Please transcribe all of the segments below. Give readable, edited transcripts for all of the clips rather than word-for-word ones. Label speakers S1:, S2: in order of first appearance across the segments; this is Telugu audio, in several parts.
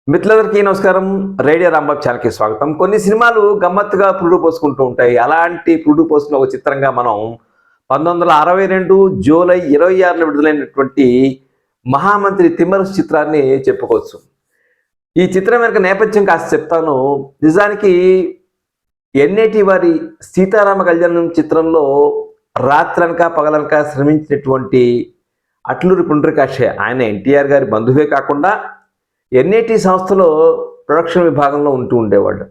S1: మిత్రులందరికీ నమస్కారం. రేడియో రాంబాబు ఛానల్కి స్వాగతం. కొన్ని సినిమాలు గమ్మత్తుగా పురుడు పోసుకుంటూ ఉంటాయి. అలాంటి పురుడు పోసుకున్న ఒక చిత్రంగా మనం 1962 జూలై 26న విడుదలైనటువంటి మహామంత్రి తిమ్మరుసు చిత్రాన్ని చెప్పుకోవచ్చు. ఈ చిత్రం వెనుక నేపథ్యం కాస్త చెప్తాను. నిజానికి ఎన్ఐటి వారి సీతారామ కళ్యాణం చిత్రంలో రాత్రనక పగలనక శ్రమించినటువంటి అట్లూరి పుండ్రకాశయ్య, ఆయన ఎన్టీఆర్ గారి బంధువే కాకుండా ఎన్ఐటి సంస్థలో ప్రొడక్షన్ విభాగంలో ఉంటూ ఉండేవాడు.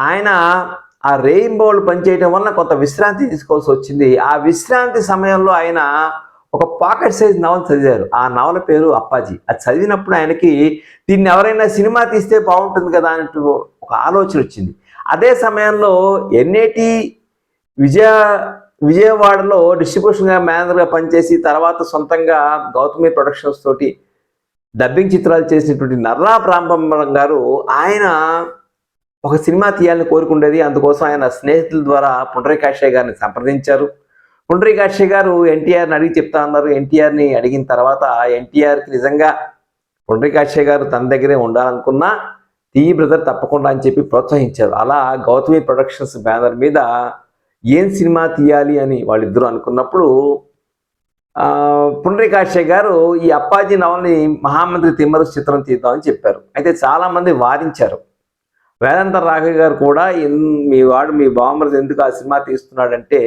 S1: ఆయన ఆ రెయిన్బోలు పనిచేయటం వలన కొంత విశ్రాంతి తీసుకోవాల్సి వచ్చింది. ఆ విశ్రాంతి సమయంలో ఆయన ఒక పాకెట్ సైజ్ నవల చదివారు. ఆ నవల పేరు అప్పాజీ. అది చదివినప్పుడు ఆయనకి దీన్ని ఎవరైనా సినిమా తీస్తే బాగుంటుంది కదా అన్నట్టు ఒక ఆలోచన వచ్చింది. అదే సమయంలో ఎన్ఐటి విజయవాడలో డిస్ట్రిబ్యూషన్గా మేనేజర్గా పనిచేసి తర్వాత సొంతంగా గౌతమి ప్రొడక్షన్స్ తోటి డబ్బింగ్ చిత్రాలు చేసినటువంటి నర్రా రాంబ్రహ్మం గారు ఆయన ఒక సినిమా తీయాలని కోరుకుండేది. అందుకోసం ఆయన స్నేహితుల ద్వారా పుండరీకాక్షయ్య గారిని సంప్రదించారు. పుండరీకాక్షయ్య గారు ఎన్టీఆర్ని అడిగి చెప్తా ఉన్నారు. ఎన్టీఆర్ని అడిగిన తర్వాత ఎన్టీఆర్కి నిజంగా పుండరీకాక్షయ్య గారు తన దగ్గరే ఉండాలనుకున్నా తీయి బ్రదర్ తప్పకుండా అని చెప్పి ప్రోత్సహించారు. అలా గౌతమి ప్రొడక్షన్స్ బ్యానర్ మీద ఏం సినిమా తీయాలి అని వాళ్ళిద్దరూ అనుకున్నప్పుడు పుండరీకాక్షయ్య గారు ఈ అప్పాజీ నవల్ని మహామంత్రి తిమ్మరుసు చిత్రం తీద్దామని చెప్పారు. అయితే చాలామంది వారించారు. వేదాంత రాఘవ్ గారు కూడా మీ బాంబర్స్ ఎందుకు ఆ సినిమా తీస్తున్నాడంటే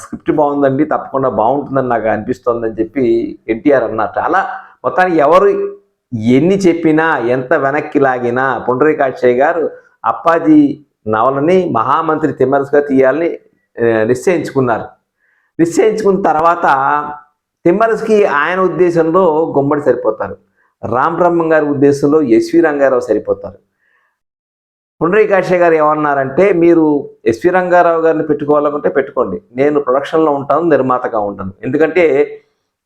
S1: స్క్రిప్ట్ బాగుందండి, తప్పకుండా బాగుంటుందని నాకు అనిపిస్తోందని చెప్పి ఎన్టీఆర్ అన్నారు. అలా మొత్తానికి ఎవరు ఎన్ని చెప్పినా ఎంత వెనక్కి లాగినా పుండరీకాక్షయ్య గారు అప్పాజీ నవలని మహామంత్రి తిమ్మరుసుగా తీయాలని నిశ్చయించుకున్నారు. నిశ్చయించుకున్న తర్వాత తిమ్మరుసుకి ఆయన ఉద్దేశంలో గుమ్మడి సరిపోతారు, రాంబ్రహ్మం గారి ఉద్దేశంలో ఎస్వి రంగారావు సరిపోతారు. పుండరీకాక్షయ్య గారు ఏమన్నారంటే, మీరు ఎస్వి రంగారావు గారిని పెట్టుకోవాలనుకుంటే పెట్టుకోండి, నేను ప్రొడక్షన్లో ఉంటాను, నిర్మాతగా ఉంటాను. ఎందుకంటే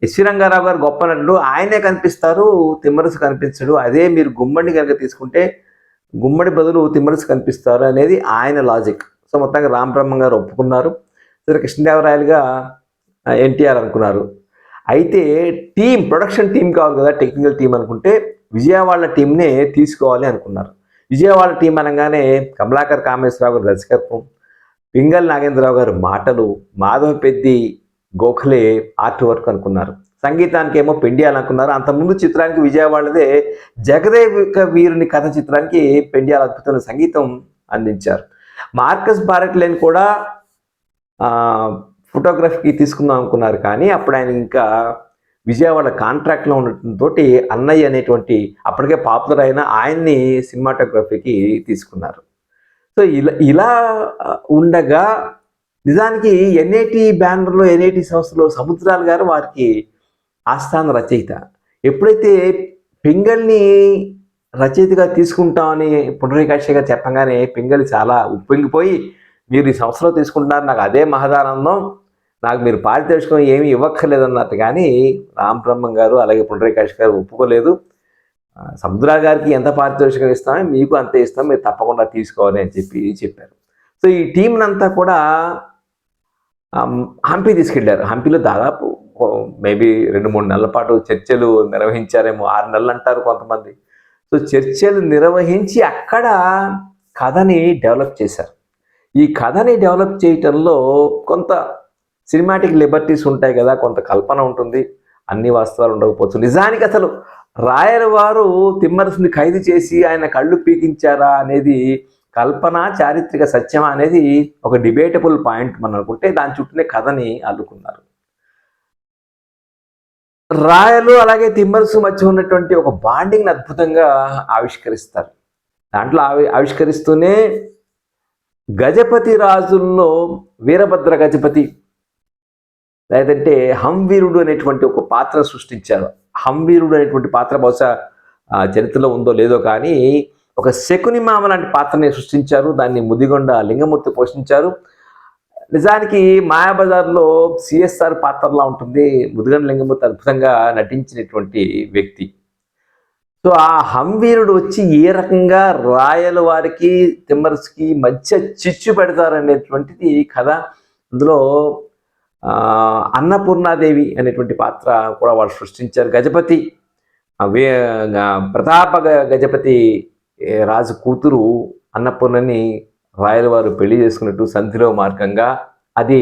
S1: ఎస్వి రంగారావు గారు గొప్ప నటుడు, ఆయనే కనిపిస్తారు, తిమ్మరుసు కనిపించడు. అదే మీరు గుమ్మడిని కనుక తీసుకుంటే గుమ్మడి బదులు తిమ్మరుసు కనిపిస్తారు అనేది ఆయన లాజిక్. సో మొత్తంగా రాంబ్రహ్మం గారు ఒప్పుకున్నారు. సరే, కృష్ణదేవరాయలుగా ఎన్టీఆర్ అనుకున్నారు. అయితే ప్రొడక్షన్ టీం కావాలి కదా, టెక్నికల్ టీం అనుకుంటే విజయవాడ టీంనే తీసుకోవాలి అనుకున్నారు. విజయవాడ టీం అనగానే కమలాకర్ కామేశ్వరరావు గారు దర్శకత్వం, పింగళి నాగేంద్రరావు గారు మాటలు, మాధవ పెద్ది గోఖలే ఆర్ట్ వర్క్ అనుకున్నారు. సంగీతానికి ఏమో పెండియాల్ అనుకున్నారు. అంతకుముందు చిత్రానికి విజయవాడదే జగదేవిక వీరుని కథ చిత్రానికి పెండియాల్ అద్భుతమైన సంగీతం అందించారు. మార్కస్ బారెట్లేని కూడా ఫోటోగ్రఫీకి తీసుకుందాం అనుకున్నారు. కానీ అప్పుడు ఆయన ఇంకా విజయవాడ కాంట్రాక్ట్లో ఉండటంతో అన్నయ్య అనేటువంటి అప్పటికే పాపులర్ అయిన ఆయన్ని సినిమాటోగ్రఫీకి తీసుకున్నారు. సో ఇలా ఉండగా నిజానికి ఎన్ఐటి బ్యానర్లో ఎన్ఐటి సంస్థలో సముద్రాలు గారు వారికి ఆస్థాన రచయిత. ఎప్పుడైతే పింగళిని రచయితగా తీసుకుంటామని పుండరీకాక్షయ్య గారు చెప్పగానే పింగళి చాలా ఉప్పొంగిపోయి, మీరు ఈ సంస్థలో తీసుకుంటున్నారు, నాకు అదే మహదానందం, నాకు మీరు పారితోషికం ఏమీ ఇవ్వక్కర్లేదన్నట్టు. కానీ రాంబ్రహ్మం గారు అలాగే పుండరీకాక్షయ్య గారు ఒప్పుకోలేదు. సముద్రా గారికి ఎంత పారితోషికం ఇస్తామో మీకు అంతే ఇస్తాం, మీరు తప్పకుండా తీసుకోవాలి అని చెప్పారు. సో ఈ టీంనంతా కూడా హంపి తీసుకెళ్లారు. హంపిలో దాదాపు మేబీ 2-3 నెలల పాటు చర్చలు నిర్వహించారేమో, 6 నెలలు అంటారు కొంతమంది. సో చర్చలు నిర్వహించి అక్కడ కథని డెవలప్ చేశారు. ఈ కథని డెవలప్ చేయటంలో కొంత సినిమాటిక్ లిబర్టీస్ ఉంటాయి కదా, కొంత కల్పన ఉంటుంది, అన్ని వాస్తవాలు ఉండకపోవచ్చు. నిజానికి అసలు రాయల వారు తిమ్మరుసుని ఖైదు చేసి ఆయన కళ్ళు పీకించారా అనేది కల్పన, చారిత్రక సత్యమా అనేది ఒక డిబేటబుల్ పాయింట్ మనం అనుకుంటే దాని చుట్టూనే కథని అల్లుకున్నారు. రాయలు అలాగే తిమ్మరుసు మధ్య ఉన్నటువంటి ఒక బాండింగ్ని అద్భుతంగా ఆవిష్కరిస్తారు. దాంట్లో ఆవిష్కరిస్తూనే గజపతి రాజుల్లో వీరభద్ర గజపతి లేదంటే హంవీరుడు అనేటువంటి ఒక పాత్ర సృష్టించారు. హంవీరుడు అనేటువంటి పాత్ర బహుశా చరిత్రలో ఉందో లేదో కానీ ఒక శకుని మామ లాంటి పాత్రని సృష్టించారు. దాన్ని ముదిగొండ లింగమూర్తి పోషించారు. నిజానికి మాయాబజార్లో సిఎస్ఆర్ పాత్రలా ఉంటుంది. ముదిగొండ లింగమూర్తి అద్భుతంగా నటించినటువంటి వ్యక్తి. సో ఆ హంవీరుడు వచ్చి ఏ రకంగా రాయల వారికి తిమ్మరుసుకి మధ్య చిచ్చు పెడతారనేటువంటిది కథ. అందులో అన్నపూర్ణాదేవి అనేటువంటి పాత్ర కూడా వాళ్ళు సృష్టించారు. గజపతి ప్రతాప గజపతి రాజు కూతురు అన్నపూర్ణని రాయల వారు పెళ్లి చేసుకున్నట్టు సంధిలో మార్గంగా అది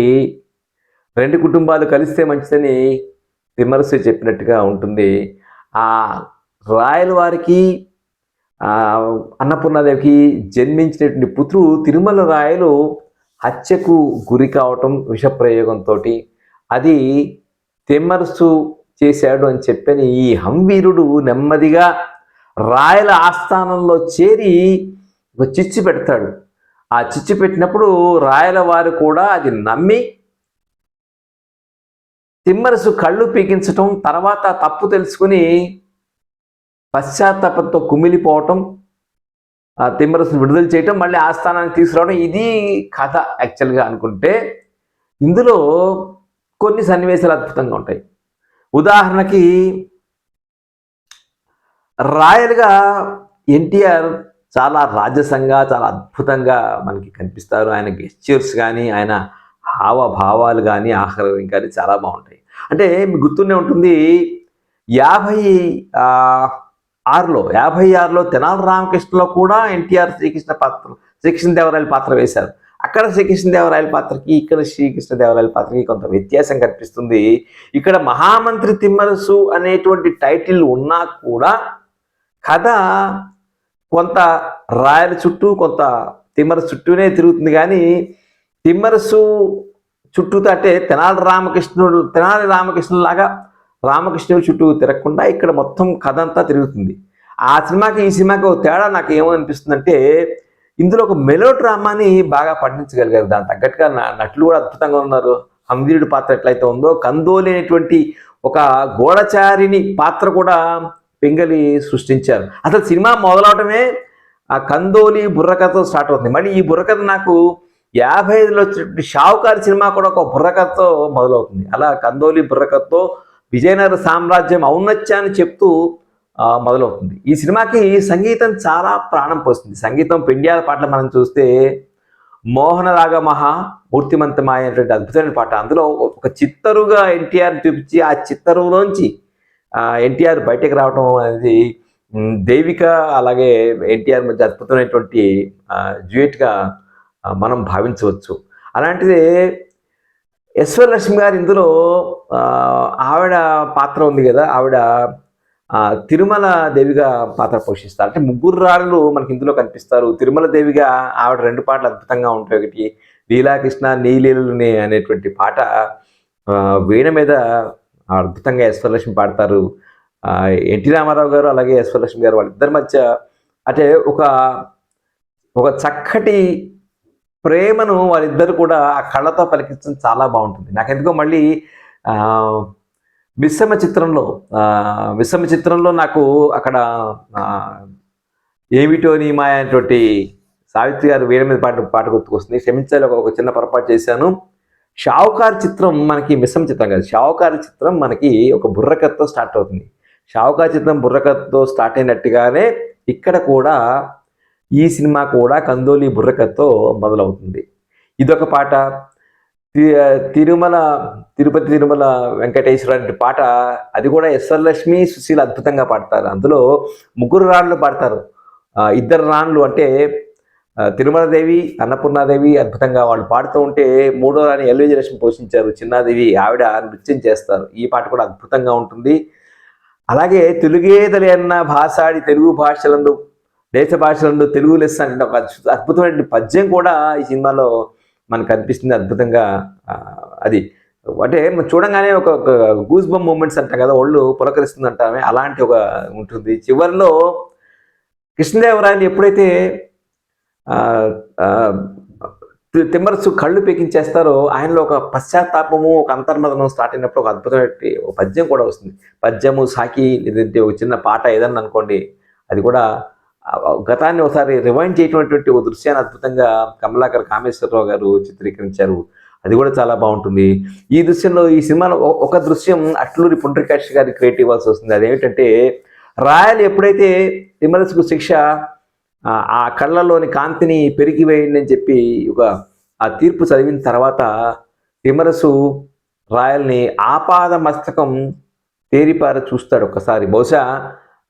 S1: రెండు కుటుంబాలు కలిస్తే మంచిదని తిమ్మరసు చెప్పినట్టుగా ఉంటుంది. ఆ రాయల వారికి అన్నపూర్ణాదేవికి జన్మించినటువంటి పుత్రుడు తిరుమల రాయలు హత్యకు గురి కావటం విషప్రయోగంతో అది తిమ్మరసు చేశాడు అని చెప్పని ఈ హంవీరుడు నెమ్మదిగా రాయల ఆస్థానంలో చేరి ఒక చిచ్చు పెడతాడు. ఆ చిచ్చు పెట్టినప్పుడు రాయల వారు కూడా అది నమ్మి తిమ్మరసు కళ్ళు పీకించటం, తర్వాత తప్పు తెలుసుకుని పశ్చాత్తాపంతో కుమిలిపోవటం, ఆ తిమ్మరసును విడుదల చేయటం, మళ్ళీ ఆస్థానానికి తీసుకురావడం, ఇది కథ యాక్చువల్గా అనుకుంటే. ఇందులో కొన్ని సన్నివేశాలు అద్భుతంగా ఉంటాయి. ఉదాహరణకి రాయలుగా ఎన్టీఆర్ చాలా రాజసంగా చాలా అద్భుతంగా మనకి కనిపిస్తారు. ఆయన గెస్చర్స్ కానీ ఆయన హావభావాలు కానీ ఆహారం కానీ చాలా బాగుంటాయి. అంటే మీకు గుర్తునే ఉంటుంది 56లో తెనాలి రామకృష్ణలో కూడా ఎన్టీఆర్ శ్రీకృష్ణదేవరాయల పాత్ర వేశారు. అక్కడ శ్రీకృష్ణదేవరాయల పాత్రకి ఇక్కడ శ్రీకృష్ణదేవరాయల పాత్రకి కొంత వ్యత్యాసం కనిపిస్తుంది. ఇక్కడ మహామంత్రి తిమ్మరసు అనేటువంటి టైటిల్ ఉన్నా కూడా కథ కొంత రాయల చుట్టూ కొంత తిమ్మరసు చుట్టూనే తిరుగుతుంది. కానీ తిమ్మరసు చుట్టూ అంటే తెనాలి రామకృష్ణులాగా రామకృష్ణుడి చుట్టూ తిరగకుండా ఇక్కడ మొత్తం కథ అంతా తిరుగుతుంది. ఆ సినిమాకి ఈ సినిమాకి ఒక తేడా నాకు ఏమనిపిస్తుందంటే ఇందులో ఒక మెలో డ్రామాని బాగా పండించగలిగారు. దాని తగ్గట్టుగా నటులు కూడా అద్భుతంగా ఉన్నారు. హంవీరుడి పాత్ర ఎట్లయితే ఉందో కందోలి అనేటువంటి ఒక గూఢచారిని పాత్ర కూడా పింగళి సృష్టించారు. అసలు సినిమా మొదలవటమే ఆ కందోలి బుర్రకథతో స్టార్ట్ అవుతుంది. మళ్ళీ ఈ బుర్రకథ నాకు 55లో వచ్చినటువంటి షావుకారు సినిమా కూడా ఒక బుర్రకథతో మొదలవుతుంది. అలా కందోలి బుర్రకథతో విజయనగర సామ్రాజ్యం ఔన్నత్యాన్ని చెప్తూ మొదలవుతుంది. ఈ సినిమాకి సంగీతం చాలా ప్రాణం పోస్తుంది. సంగీతం పెండ్యాల పాటలు మనం చూస్తే మోహన రాగ మహా మూర్తిమంతమాయ అనేటువంటి అద్భుతమైన పాట. అందులో ఒక చిత్తరుగా ఎన్టీఆర్ చూపించి ఆ చిత్తరులోంచి ఎన్టీఆర్ బయటకు రావడం అనేది దైవిక అలాగే ఎన్టీఆర్ మధ్య అద్భుతమైనటువంటి డ్యూయట్గా మనం భావించవచ్చు. అలాంటిదే ఎస్వరలక్ష్మి గారు ఇందులో ఆవిడ పాత్ర ఉంది కదా, ఆవిడ తిరుమల దేవిగా పాత్ర పోషిస్తారు. అంటే ముగ్గురు రాళ్ళు మనకి ఇందులో కనిపిస్తారు. తిరుమల దేవిగా ఆవిడ రెండు పాటలు అద్భుతంగా ఉంటాయి. ఒకటి లీలాకృష్ణ నీలీలని అనేటువంటి పాట వీణ మీద అద్భుతంగా ఎస్వరలక్ష్మి పాడతారు. ఎన్టీ రామారావు గారు అలాగే ఎస్వరలక్ష్మి గారు వాళ్ళిద్దరి మధ్య అంటే ఒక చక్కటి ప్రేమను వాళ్ళిద్దరు కూడా ఆ కళ్ళతో పలికించడం చాలా బాగుంటుంది. నాకెందుకో మళ్ళీ మిశ్రమ చిత్రంలో నాకు అక్కడ ఏమిటో నీ మాయ అనేటువంటి సావిత్రి గారు వీణ మీద పాట గుర్తుకొస్తుంది. క్షమించాలి, ఒక చిన్న పొరపాటు చేశాను. షావుకారు చిత్రం మనకి మిశ్రమ చిత్రం కాదు. షావుకారు చిత్రం మనకి ఒక బుర్రకథతో స్టార్ట్ అవుతుంది. షావుకారు చిత్రం బుర్రకథతో స్టార్ట్ అయినట్టుగానే ఇక్కడ కూడా ఈ సినిమా కూడా కందోలి బుర్రకథతో మొదలవుతుంది. ఇదొక పాట. తిరుపతి తిరుమల వెంకటేశ్వర అనే పాట, అది కూడా ఎస్వరలక్ష్మి సుశీల అద్భుతంగా పాడతారు. అందులో ముగ్గురు రాణులు పాడతారు. ఇద్దరు రాణులు అంటే తిరుమలదేవి అన్నపూర్ణాదేవి అద్భుతంగా వాళ్ళు పాడుతూ ఉంటే మూడో రాణి ఎల్ విజయలక్ష్మి పోషించారు. చిన్నాదేవి ఆవిడ నృత్యం చేస్తారు. ఈ పాట కూడా అద్భుతంగా ఉంటుంది. అలాగే తెలుగేదలి అన్న భాషాడి తెలుగు భాషలందు దేశ భాషలందు తెలుగు లెస్స అంటే ఒక అద్భుతమైన పద్యం కూడా ఈ సినిమాలో మనకు కనిపిస్తుంది అద్భుతంగా. అది అంటే చూడంగానే ఒక గూస్ బమ్ మూమెంట్స్ అంటాం కదా, ఒళ్ళు పులకరిస్తుంది అంటామే, అలాంటి ఒక ఉంటుంది. చివరిలో కృష్ణదేవరాయలు ఎప్పుడైతే తిమ్మరసు కళ్ళు పీకించేస్తారో ఆయనలో ఒక పశ్చాత్తాపము ఒక అంతర్మదనం స్టార్ట్ అయినప్పుడు ఒక అద్భుతమైన ఒక పద్యం కూడా వస్తుంది. పద్యము సాకి లేదంటే ఒక చిన్న పాట ఏదన్నా అనుకోండి, అది కూడా గతాన్ని ఒకసారి రివైండ్ చేయటువంటి ఒక దృశ్యాన్ని అద్భుతంగా కమలాకర్ కామేశ్వరరావు గారు చిత్రీకరించారు. అది కూడా చాలా బాగుంటుంది. ఈ దృశ్యంలో ఈ సినిమాలో ఒక దృశ్యం అట్లూరి పుండ్రకాక్షి గారి క్రియేట్ ఇవ్వాల్సి వస్తుంది. అదేమిటంటే రాయలు ఎప్పుడైతే తిమ్మరసుకు శిక్ష ఆ కళ్ళలోని కాంతిని పెరిగివేయండి అని చెప్పి ఆ తీర్పు చదివిన తర్వాత తిమ్మరసు రాయల్ని ఆపాద మస్తకం తేరిపార చూస్తాడు ఒక్కసారి. బహుశా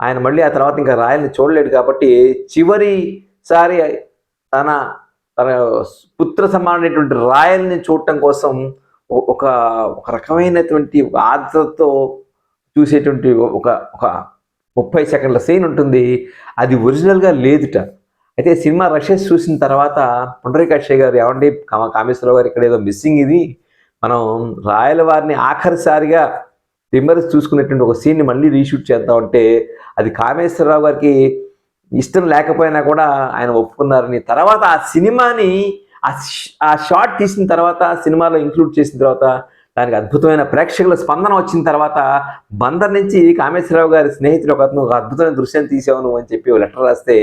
S1: ఆయన మళ్ళీ ఆ తర్వాత ఇంకా రాయల్ని చూడలేడు కాబట్టి చివరిసారి తన తన పుత్ర సమానమైనటువంటి రాయల్ని చూడటం కోసం ఒక ఒక రకమైనటువంటి ఒక ఆర్ద్రతతో చూసేటువంటి ఒక ఒక 30 సెకండ్ల సీన్ ఉంటుంది. అది ఒరిజినల్గా లేదుట. అయితే సినిమా రషెస్ చూసిన తర్వాత పుండరీకాక్షయ్య గారు, ఏమండి కామేశ్వరరావు గారు, ఇక్కడ ఏదో మిస్సింగ్ ఇది, మనం రాయల వారిని ఆఖరిసారిగా తిమ్మరసు చూసుకునేటువంటి ఒక సీన్ని మళ్ళీ రీషూట్ చేద్దామంటే అది కామేశ్వరరావు గారికి ఇష్టం లేకపోయినా కూడా ఆయన ఒప్పుకున్నారని, తర్వాత ఆ సినిమాని ఆ షాట్ తీసిన తర్వాత సినిమాలో ఇంక్లూడ్ చేసిన తర్వాత దానికి అద్భుతమైన ప్రేక్షకుల స్పందన వచ్చిన తర్వాత బందర్ నుంచి కామేశ్వరరావు గారి స్నేహితులు ఒక అద్భుతమైన దృశ్యాన్ని తీసావు నువ్వు అని చెప్పి లెటర్ రాస్తే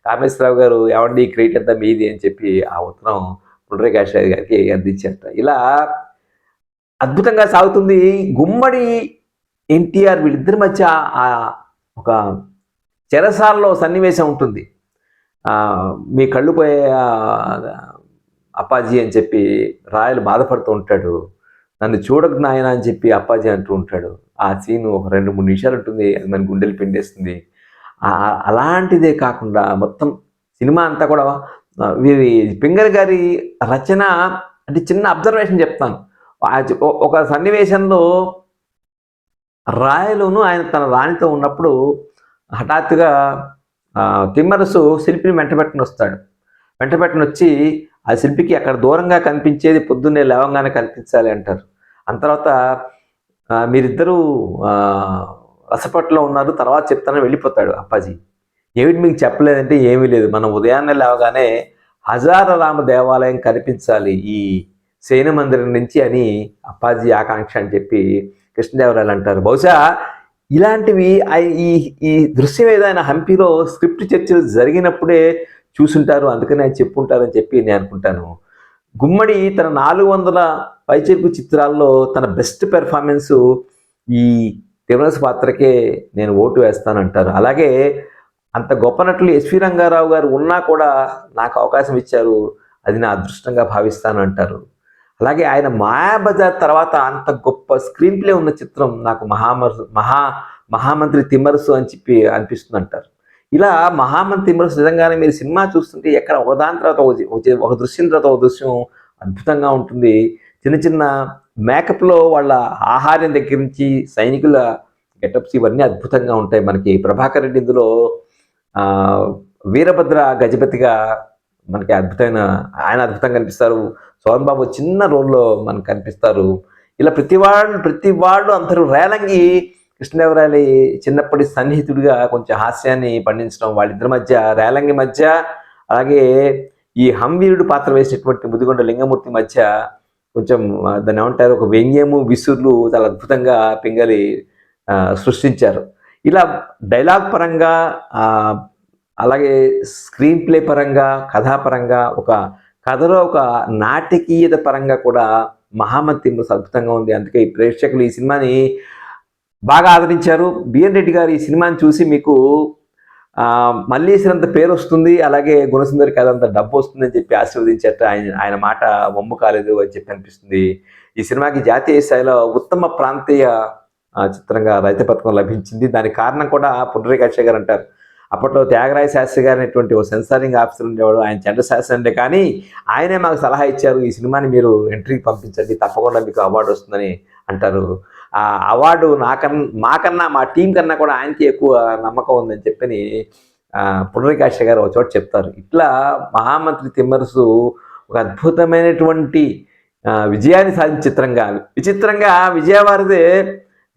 S1: కామేశ్వరరావు గారు, ఏమండి క్రెడిట్ అంతా మీది అని చెప్పి ఆ ఉత్తరం పుండరీకాక్షయ్య గారికి అందించారట. ఇలా అద్భుతంగా సాగుతుంది. గుమ్మడి ఎన్టీఆర్ వీళ్ళిద్దరి మధ్య ఒక చెరసాలలో సన్నివేశం ఉంటుంది. మీ కళ్ళు పోయే అప్పాజీ అని చెప్పి రాయలు బాధపడుతూ ఉంటాడు. నన్ను చూడకు నాయన అని చెప్పి అప్పాజీ అంటూ ఉంటాడు. ఆ సీన్ ఒక 2-3 నిమిషాలు ఉంటుంది. అది మన గుండెలు పిండేస్తుంది. అలాంటిదే కాకుండా మొత్తం సినిమా అంతా కూడా వీరి పింగళి గారి రచన అంటే చిన్న అబ్జర్వేషన్ చెప్తాను. ఒక సన్నివేశంలో రాయలును ఆయన తన రాణితో ఉన్నప్పుడు హఠాత్తుగా తిమ్మరసు శిల్పిని వెంటబెట్టుకుని వస్తాడు. వెంటబెట్టుకుని వచ్చి ఆ శిల్పికి అక్కడ దూరంగా కనిపించేది పొద్దున్నే లేవంగానే కనిపించాలి అంటారు. అంత తర్వాత మీరిద్దరూ రసపట్లో ఉన్నారు, తర్వాత చెప్తానని వెళ్ళిపోతాడు అప్పాజీ. ఏమిటి మీకు చెప్పలేదంటే ఏమీ లేదు, మనం ఉదయాన్నే లేవగానే హజారరామ దేవాలయం కనిపించాలి ఈ శయన మందిరం నుంచి అని అప్పాజీ ఆకాంక్ష అని చెప్పి కృష్ణదేవరాయలు అంటారు. బహుశా ఇలాంటివి ఈ దృశ్యం ఏదైనా హంపీలో స్క్రిప్ట్ చర్చలు జరిగినప్పుడే చూసుంటారు, అందుకని ఆయన చెప్పుంటారని చెప్పి నేను అనుకుంటాను. గుమ్మడి తన 400 పైచిలుకు చిత్రాల్లో తన బెస్ట్ పెర్ఫార్మెన్సు ఈ తిమ్మరసు పాత్రకే నేను ఓటు వేస్తానంటారు. అలాగే అంత గొప్ప నటులు ఎస్వి రంగారావు గారు ఉన్నా కూడా నాకు అవకాశం ఇచ్చారు, అది నా అదృష్టంగా భావిస్తాను అంటారు. అలాగే ఆయన మాయాబజార్ తర్వాత అంత గొప్ప స్క్రీన్ ప్లే ఉన్న చిత్రం నాకు మహామంత్రి తిమ్మరసు అని చెప్పి అనిపిస్తుంది అంటారు. ఇలా మహామంత్రి తిమ్మరసు నిజంగానే మీరు సినిమా చూస్తుంటే ఎక్కడ ఒకదాని తర్వాత ఒక దృశ్యం తర్వాత ఒక దృశ్యం అద్భుతంగా ఉంటుంది. చిన్న చిన్న మేకప్లో వాళ్ళ ఆహార్యం దగ్గర నుంచి సైనికుల గెటప్స్ ఇవన్నీ అద్భుతంగా ఉంటాయి. మనకి ప్రభాకర్ రెడ్డి ఇందులో వీరభద్ర గజపతిగా మనకి ఆయన అద్భుతంగా కనిపిస్తారు. సోహన్ బాబు చిన్న రోల్లో మనకు కనిపిస్తారు. ఇలా ప్రతి వాళ్ళు అందరూ రేలంగి కృష్ణదేవరాయలు చిన్నప్పటి సన్నిహితుడిగా కొంచెం హాస్యాన్ని పండించడం, వాళ్ళిద్దరి మధ్య రేలంగి మధ్య, అలాగే ఈ హంవీరుడు పాత్ర వేసినటువంటి ముదిగొండ లింగమూర్తి మధ్య కొంచెం దాన్ని ఏమంటారు, ఒక వ్యంగ్యము విసుర్లు చాలా అద్భుతంగా పింగళి సృష్టించారు. ఇలా డైలాగ్ పరంగా అలాగే స్క్రీన్ ప్లే పరంగా కథాపరంగా ఒక కథలో ఒక నాటకీయత పరంగా కూడా మహామంత్రి అద్భుతంగా ఉంది. అందుకే ఈ ప్రేక్షకులు ఈ సినిమాని బాగా ఆదరించారు. బిఎన్ రెడ్డి గారు ఈ సినిమాని చూసి మీకు మల్లీశ్వరంత పేరు వస్తుంది, అలాగే గుణసుందరి కథ అంత డబ్బు వస్తుందని చెప్పి ఆశీర్వదించారట. ఆయన మాట వమ్ము కాలేదు అని చెప్పి అనిపిస్తుంది. ఈ సినిమాకి జాతీయ స్థాయిలో ఉత్తమ ప్రాంతీయ చిత్రంగా రైతు పథకం లభించింది. దానికి కారణం కూడా పుండరీకాక్షయ్య గారు అంటారు. అప్పట్లో త్యాగరాయ శాస్త్రి గారు అనేటువంటి ఒక సెన్సారింగ్ ఆఫీసర్ ఉండేవాడు, ఆయన చంద్రశాస్త్రి అంటే, కానీ ఆయనే మాకు సలహా ఇచ్చారు, ఈ సినిమాని మీరు ఎంట్రీకి పంపించండి, తప్పకుండా మీకు అవార్డు వస్తుందని అంటారు. ఆ అవార్డు మాకన్నా మా టీం కన్నా కూడా ఆయనకి ఎక్కువ నమ్మకం ఉందని చెప్పని పుండరీకాక్షయ్య గారు ఒక చోట చెప్తారు. ఇట్లా మహామంత్రి తిమ్మరసు ఒక అద్భుతమైనటువంటి విజయాన్ని సాధించిన చిత్రంగా, విచిత్రంగా విజయవాడదే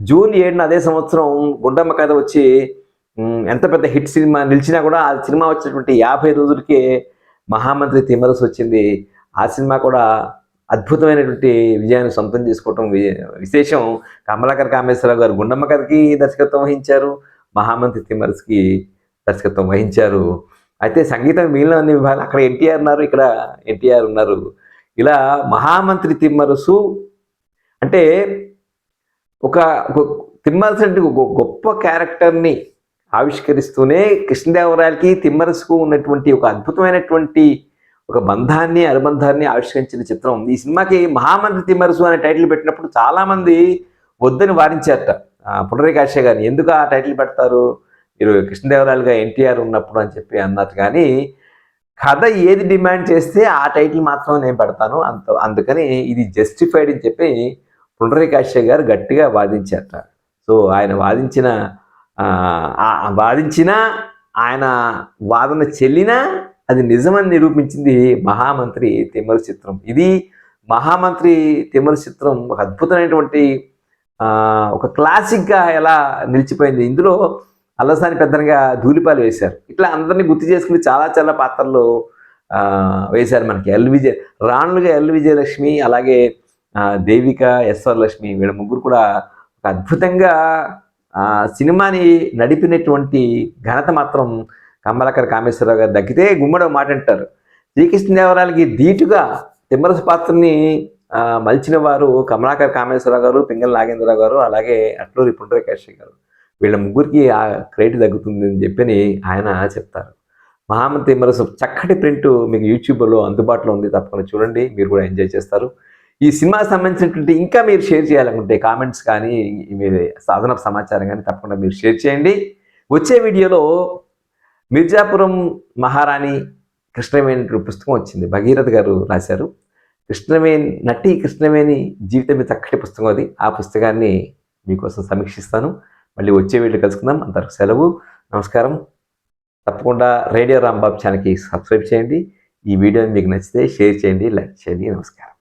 S1: జూన్ 7న అదే సంవత్సరం గుండమ్మ కథ వచ్చి ఎంత పెద్ద హిట్ సినిమా నిలిచినా కూడా ఆ సినిమా వచ్చినటువంటి 50 రోజులకే మహామంత్రి తిమ్మరసు వచ్చింది. ఆ సినిమా కూడా అద్భుతమైనటువంటి విజయాన్ని సొంతం చేసుకోవటం విశేషం. కమలాకర్ కామేశ్వరరావు గారు గుండమ్మ కథకి దర్శకత్వం వహించారు, మహామంత్రి తిమ్మరసుకి దర్శకత్వం వహించారు. అయితే సంగీతం మిగిలిన అన్ని విభాగాలు అక్కడ ఎన్టీఆర్ ఉన్నారు, ఇక్కడ ఎన్టీఆర్ ఉన్నారు. ఇలా మహామంత్రి తిమ్మరసు అంటే ఒక తిమ్మరసు అంటే గొప్ప క్యారెక్టర్ని ఆవిష్కరిస్తూనే కృష్ణదేవరాయలకి తిమ్మరసుకు ఉన్నటువంటి ఒక అద్భుతమైనటువంటి ఒక బంధాన్ని అనుబంధాన్ని ఆవిష్కరించిన చిత్రం. ఈ సినిమాకి మహామంత్రి తిమ్మరసు అనే టైటిల్ పెట్టినప్పుడు చాలామంది వద్దని వారించారట పుండరీకాక్షయ్య గారిని. ఎందుకు ఆ టైటిల్ పెడతారు, మీరు కృష్ణదేవరాయలుగా ఎన్టీఆర్ ఉన్నప్పుడు అని చెప్పి అన్నారు, కానీ కథ ఏది డిమాండ్ చేస్తే ఆ టైటిల్ మాత్రం నేను పెడతాను, అందుకని ఇది జస్టిఫైడ్ అని చెప్పి పుండరీకాక్ష గారు గట్టిగా వాదించారట. సో ఆయన వాదించిన ఆయన వాదన చెల్లినా అది నిజమని నిరూపించింది మహామంత్రి తిమ్మరు చిత్రం. ఇది మహామంత్రి తిమ్మరు చిత్రం ఒక అద్భుతమైనటువంటి ఒక క్లాసిక్గా ఎలా నిలిచిపోయింది. ఇందులో అల్లసాని పెద్దనగా ధూళిపాలు వేశారు. ఇట్లా అందరినీ గుర్తు చేసుకుని చాలా చాలా పాత్రలు వేశారు మనకి. రాణులుగా ఎల్ విజయలక్ష్మి, అలాగే దేవిక, ఎస్ వరలక్ష్మి, వీళ్ళ ముగ్గురు కూడా ఒక అద్భుతంగా సినిమాని నడిపినటువంటి ఘనత మాత్రం కమలాకర్ కామేశ్వరరావు గారు దక్కితే. గుమ్మడి మాట అంటారు, శ్రీకృష్ణదేవరాయలకి ధీటుగా తిమ్మరసు పాత్రని మలిచిన వారు కమలాకర్ కామేశ్వరరావు గారు, పింగళ నాగేంద్రరావు గారు, అలాగే అట్లూరి పుండరీకాక్ష గారు. వీళ్ళ ముగ్గురికి ఆ క్రెడిట్ తగ్గుతుంది అని చెప్పని ఆయన చెప్తారు. మహామంత్రి తిమ్మరసు చక్కటి ప్రింట్ మీకు యూట్యూబ్లో అందుబాటులో ఉంది, తప్పకుండా చూడండి, మీరు కూడా ఎంజాయ్ చేస్తారు. ఈ సినిమాకి సంబంధించినటువంటి ఇంకా మీరు షేర్ చేయాలనుకుంటే కామెంట్స్ కానీ మీ సాధనపు సమాచారం కానీ తప్పకుండా మీరు షేర్ చేయండి. వచ్చే వీడియోలో మిర్జాపురం మహారాణి కృష్ణవేణి పుస్తకం వచ్చింది, భగీరథ గారు రాశారు. నటి కృష్ణవేణి జీవితం చక్కటి పుస్తకం అది. ఆ పుస్తకాన్ని మీకోసం సమీక్షిస్తాను. మళ్ళీ వచ్చే వీడియో కలుసుకుందాం. అంతవరకు సెలవు, నమస్కారం. తప్పకుండా రేడియో రాంబాబు ఛానల్కి సబ్స్క్రైబ్ చేయండి. ఈ వీడియో మీకు నచ్చితే షేర్ చేయండి, లైక్ చేయండి. నమస్కారం.